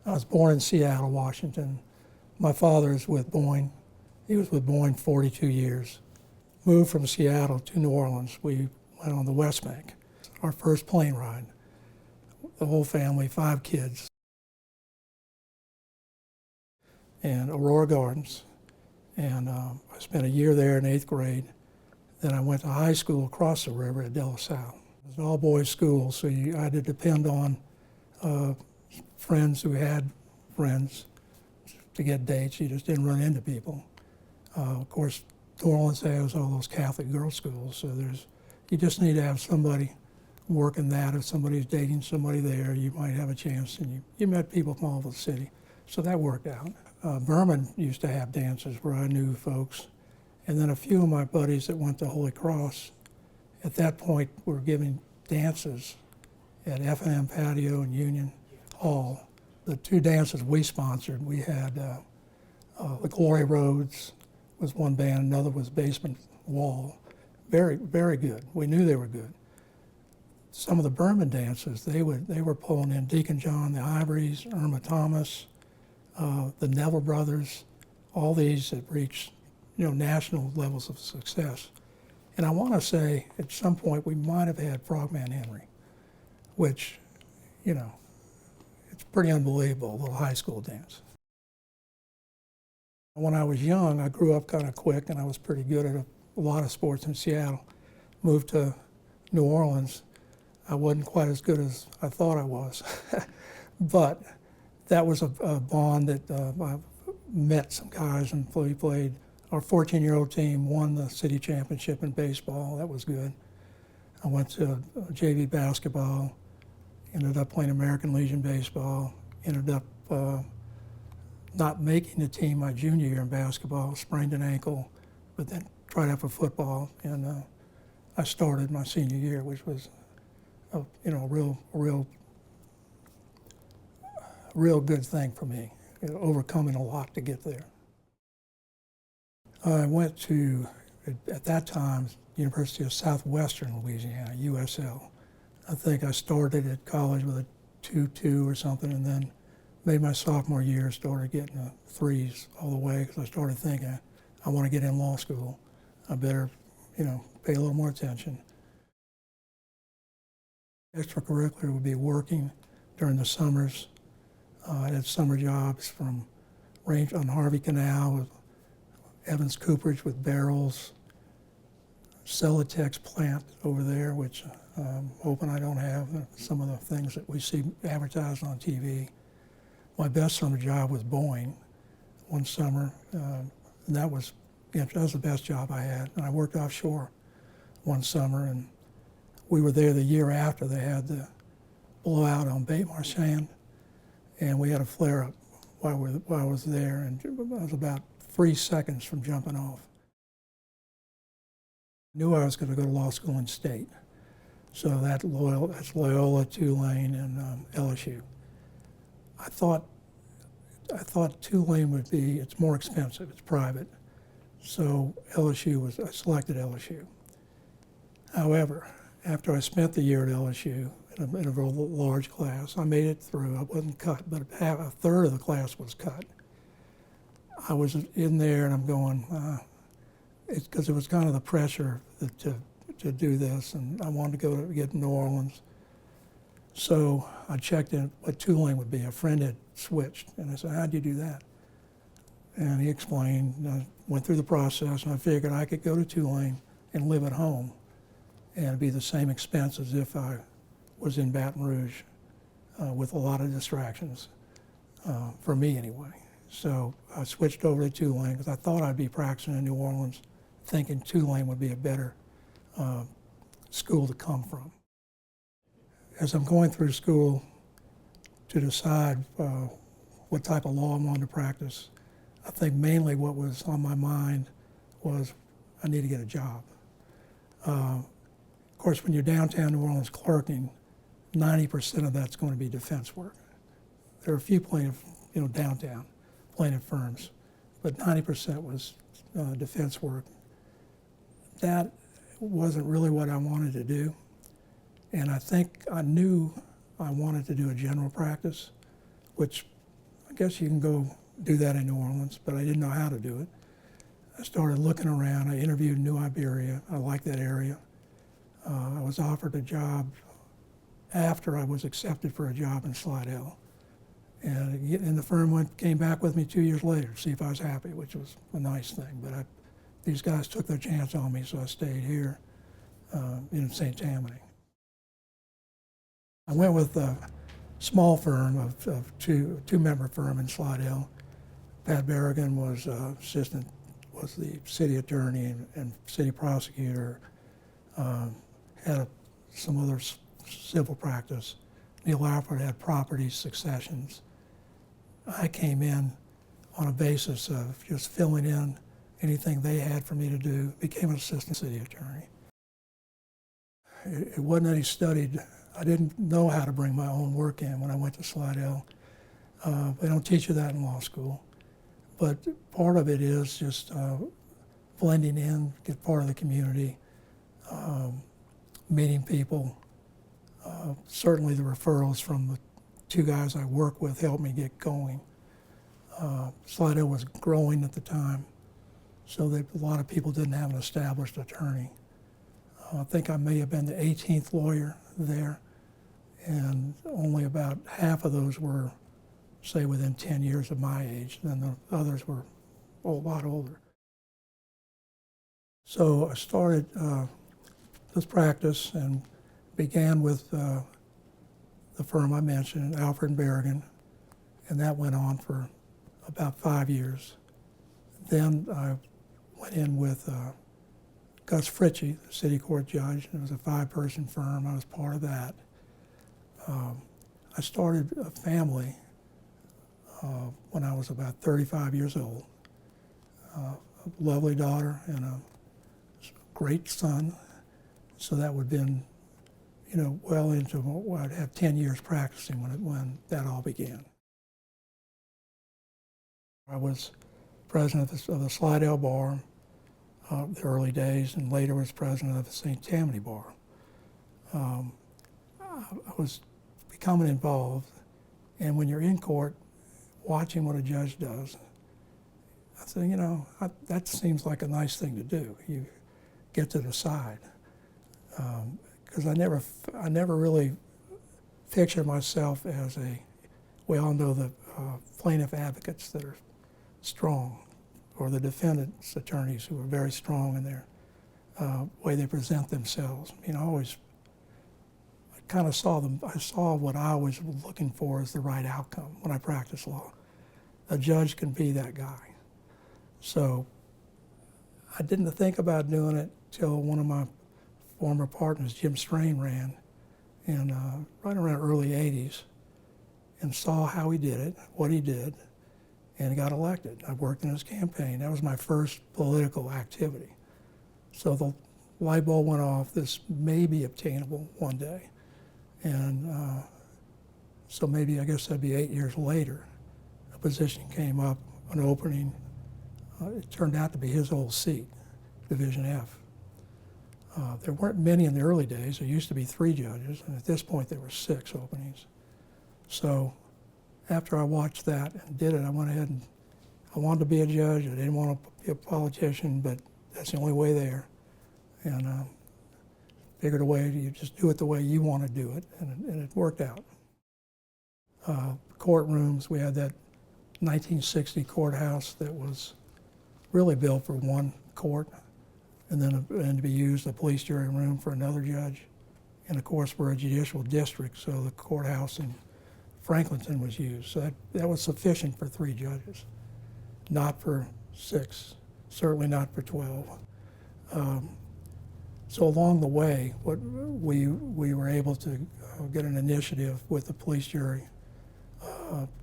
I was born in Seattle, Washington. My father is with Boeing. He was with Boeing 42 years. Moved from Seattle to New Orleans. We went on the West Bank. Our first plane ride. The whole family, 5 kids. And Aurora Gardens. And I spent a year there in 8th grade. Then I went to high school across the river at De La Salle. It was an all-boys school, so I had to depend on friends who had friends to get dates. You just didn't run into people. Of course, New Orleans has all those Catholic girls' schools, so you just need to have somebody working that. If somebody's dating somebody there, you might have a chance, and you met people from all over the city. So that worked out. Berman used to have dances where I knew folks. And then a few of my buddies that went to Holy Cross, at that point, were giving dances at F&M Patio and Union Hall. The 2 dances we sponsored, we had the Glory Roads was one band, another was Basement Wall. Very, very good. We knew they were good. Some of the Berman dances, they were pulling in Deacon John, the Ivories, Irma Thomas, the Neville Brothers, all these that reached national levels of success. And I want to say at some point we might have had Frogman Henry, which, it's pretty unbelievable, a little high school dance. When I was young, I grew up kind of quick and I was pretty good at a lot of sports in Seattle. Moved to New Orleans. I wasn't quite as good as I thought I was. But that was a bond that I met some guys and we played. Our 14-year-old team won the city championship in baseball. That was good. I went to JV basketball, ended up playing American Legion baseball, ended up not making the team my junior year in basketball, sprained an ankle, but then tried out for football, and I started my senior year, which was a real good thing for me, overcoming a lot to get there. I went to, at that time, University of Southwestern Louisiana, USL. I think I started at college with a 2.2 or something, and then maybe my sophomore year started getting the 3s all the way because I started thinking, I want to get in law school. I better, pay a little more attention. Extracurricular would be working during the summers. I had summer jobs from range on Harvey Canal with Evans Cooperage with barrels, Celotex plant over there, which I'm hoping I don't have some of the things that we see advertised on TV. My best summer job was Boeing one summer, and that was the best job I had. And I worked offshore one summer, and we were there the year after they had the blowout on Bay Marchand, and we had a flare-up while I was there, and I was about 3 seconds from jumping off. I knew I was going to go to law school in state, so that's Loyola, Tulane, and LSU. I thought Tulane would be, it's more expensive, it's private, so I selected LSU. However, after I spent the year at LSU in a real large class, I made it through. I wasn't cut, but a third of the class was cut. I was in there and I'm going, it's because it was kind of the pressure to do this, and I wanted to get to New Orleans. So I checked in what Tulane would be. A friend had switched, and I said, how'd you do that? And he explained, and I went through the process, and I figured I could go to Tulane and live at home, and it'd be the same expense as if I was in Baton Rouge with a lot of distractions, for me anyway. So I switched over to Tulane because I thought I'd be practicing in New Orleans, thinking Tulane would be a better school to come from. As I'm going through school to decide what type of law I wanted to practice, I think mainly what was on my mind was I need to get a job. Of course, when you're downtown New Orleans clerking, 90% of that's going to be defense work. There are a few plaintiff, downtown plaintiff firms, but 90% was defense work. That wasn't really what I wanted to do, and I think I knew I wanted to do a general practice, which guess you can go do that in New Orleans, but I didn't know how to do it. I started looking around. I interviewed New Iberia. I liked that area. I was offered a job after I was accepted for a job in Slidell. And the firm came back with me 2 years later to see if I was happy, which was a nice thing. But these guys took their chance on me, so I stayed here in St. Tammany. I went with a small firm of two-member firm in Slidell. Pat Berrigan was the city attorney and city prosecutor. Had some other civil practice. Neil Alford had property successions. I came in on a basis of just filling in anything they had for me to do, became an assistant city attorney. It wasn't any studied. I didn't know how to bring my own work in when I went to Slidell. They don't teach you that in law school. But part of it is just blending in, get part of the community, meeting people. Certainly the referrals from the two guys I work with helped me get going. Slidell was growing at the time, so that a lot of people didn't have an established attorney. I think I may have been the 18th lawyer there, and only about half of those were, say, within 10 years of my age, and then the others were a lot older. So I started this practice and began with the firm I mentioned, Alford and Berrigan, and that went on for about 5 years. Then I went in with Gus Fritchie, the city court judge. It was a 5-person firm. I was part of that. I started a family when I was about 35 years old. A lovely daughter and a great son. So that would have been, well into, I'd have 10 years practicing when that all began. I was president of the Slidell Bar the early days, and later was president of the St. Tammany Bar. I was becoming involved, and when you're in court, watching what a judge does, I said, that seems like a nice thing to do. You get to decide. Because I never really pictured myself as we all know the plaintiff advocates that are strong, or the defendant's attorneys who are very strong in their way they present themselves. I kind of saw them. I saw what I was looking for as the right outcome when I practiced law. A judge can be that guy. So I didn't think about doing it till one of my former partners, Jim Strain, ran in right around early 80s, and saw how he did it, what he did, and he got elected. I worked in his campaign. That was my first political activity. So the light bulb went off. This may be obtainable one day. And so maybe, I guess that'd be 8 years later, a position came up, an opening. It turned out to be his old seat, Division F. There weren't many in the early days. There used to be 3 judges, and at this point there were 6 openings. So after I watched that and did it, I went ahead and I wanted to be a judge. I didn't want to be a politician, but that's the only way there. And figured a way, you just do it the way you want to do it, and it worked out. Courtrooms, we had that 1960 courthouse that was really built for one court, and then to be used, a police jury room for another judge. And of course, we're a judicial district, so the courthouse in Franklinton was used. So that was sufficient for 3 judges, not for 6, certainly not for 12. So along the way, we were able to get an initiative with the police jury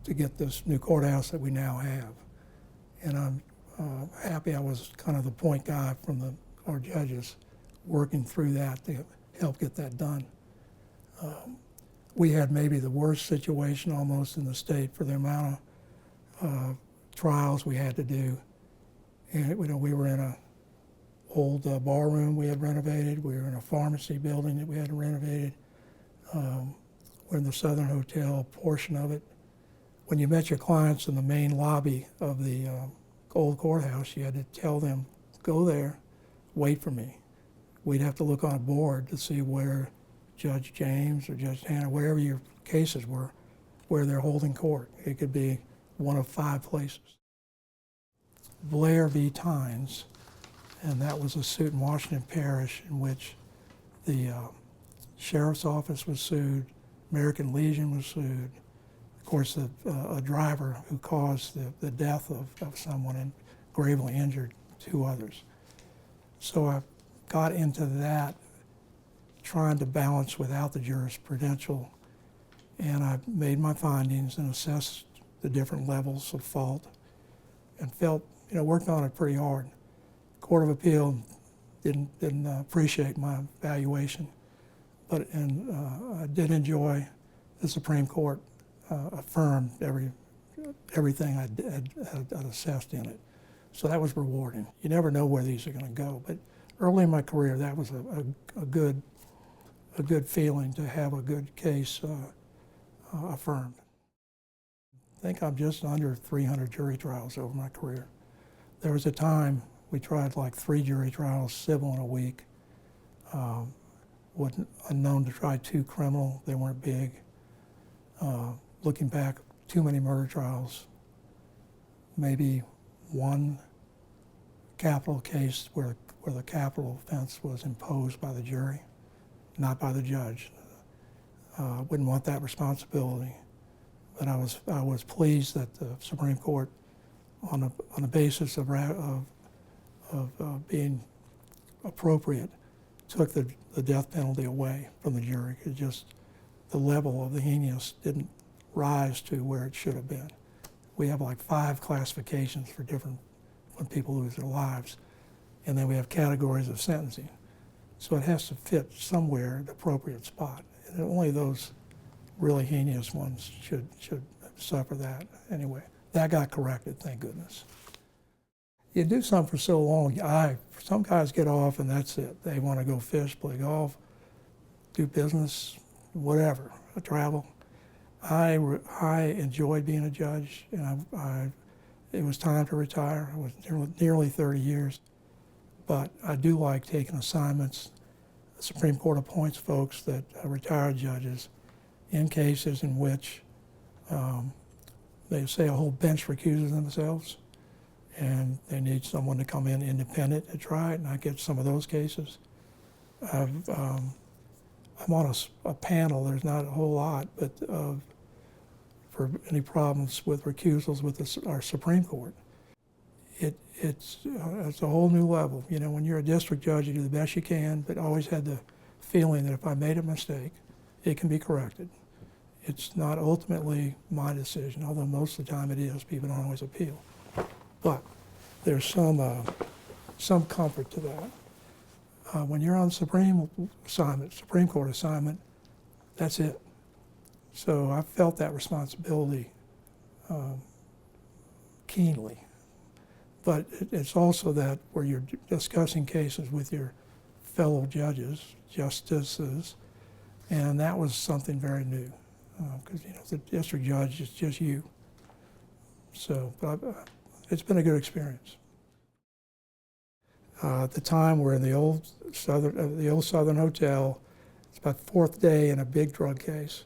to get this new courthouse that we now have. And I'm happy I was kind of the point guy from our judges working through that to help get that done. We had maybe the worst situation almost in the state for the amount of trials we had to do. And we were in an old bar room we had renovated. We were in a pharmacy building that we had renovated. We're in the Southern Hotel, a portion of it. when you met your clients in the main lobby of the old courthouse, you had to tell them, go there, wait for me. We'd have to look on a board to see where Judge James or Judge Tanner, wherever your cases were, where they're holding court. It could be one of 5 places. Blair v. Tynes, and that was a suit in Washington Parish in which the sheriff's office was sued, American Legion was sued, of course a driver who caused the death of someone and gravely injured 2 others. So I got into that trying to balance without the jurisprudential, and I made my findings and assessed the different levels of fault and felt, worked on it pretty hard. Court of Appeal didn't appreciate my evaluation, but I did enjoy the Supreme Court affirmed everything I'd assessed in it. So that was rewarding. You never know where these are going to go, but early in my career, that was a good feeling to have a good case affirmed. I think I'm just under 300 jury trials over my career. There was a time we tried like 3 jury trials, civil in a week. Wasn't unknown to try 2 criminal. They weren't big. Looking back, too many murder trials. Maybe 1 capital case where the capital offense was imposed by the jury, not by the judge. Wouldn't want that responsibility, but I was pleased that the Supreme Court, on the basis of being appropriate, took the death penalty away from the jury. It just, the level of the heinous didn't rise to where it should have been. We have like 5 classifications for different, when people lose their lives, and then we have categories of sentencing. So it has to fit somewhere, the appropriate spot. And only those really heinous ones should suffer that anyway. That got corrected, thank goodness. You do something for so long, some guys get off and that's it. They want to go fish, play golf, do business, whatever, travel. I enjoyed being a judge, and it was time to retire. It was nearly 30 years, but I do like taking assignments. The Supreme Court appoints folks that retired judges in cases in which they say a whole bench recuses themselves, and they need someone to come in independent to try it, and I get some of those cases. I'm on a panel, there's not a whole lot, but for any problems with recusals with our Supreme Court. It's a whole new level. When you're a district judge, you do the best you can, but always had the feeling that if I made a mistake, it can be corrected. It's not ultimately my decision, although most of the time it is. People don't always appeal. But there's some comfort to that. When you're on Supreme Court assignment, that's it. So I felt that responsibility keenly. But it's also that where you're discussing cases with your fellow judges, justices, and that was something very new. Because the district judge is just you. So, but it's been a good experience. At the time, we're in the old Southern Hotel. It's about the 4th day in a big drug case.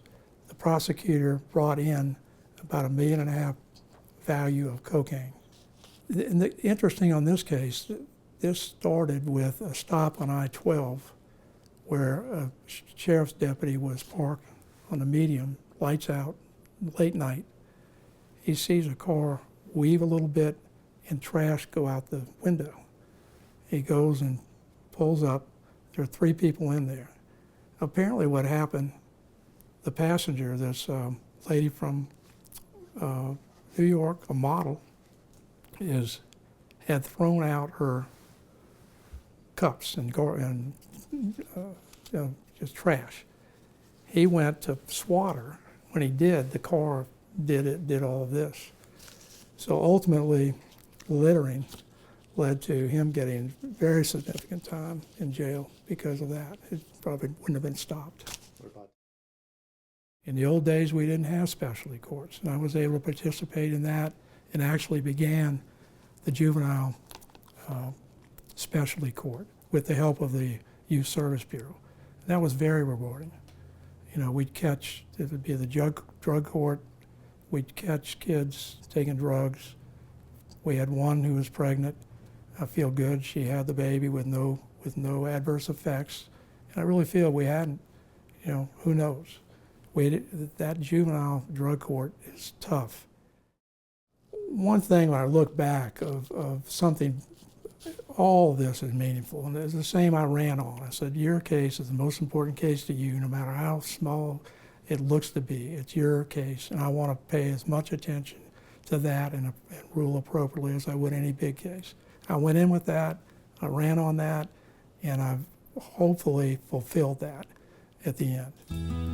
The prosecutor brought in about $1.5 million value of cocaine. And the interesting on this case, this started with a stop on I-12 where a sheriff's deputy was parked on the median, lights out, late night. He sees a car weave a little bit and trash go out the window. He goes and pulls up. There are 3 people in there. Apparently what happened, the passenger, this lady from New York, a model, had thrown out her cups and just trash. He went to swat her. When he did, the car did all of this. So ultimately, littering led to him getting very significant time in jail because of that. It probably wouldn't have been stopped. In the old days, we didn't have specialty courts, and I was able to participate in that and actually began the juvenile specialty court with the help of the Youth Service Bureau. And that was very rewarding. You know, we'd catch, it would be the drug court, we'd catch kids taking drugs. We had one who was pregnant. I feel good, she had the baby with no adverse effects. And I really feel we hadn't, you know, who knows? That juvenile drug court is tough. One thing when I look back of something, all of this is meaningful, and it's the same I ran on. I said, your case is the most important case to you, no matter how small it looks to be. It's your case, and I want to pay as much attention to that and rule appropriately as I would any big case. I went in with that, I ran on that, and I've hopefully fulfilled that at the end.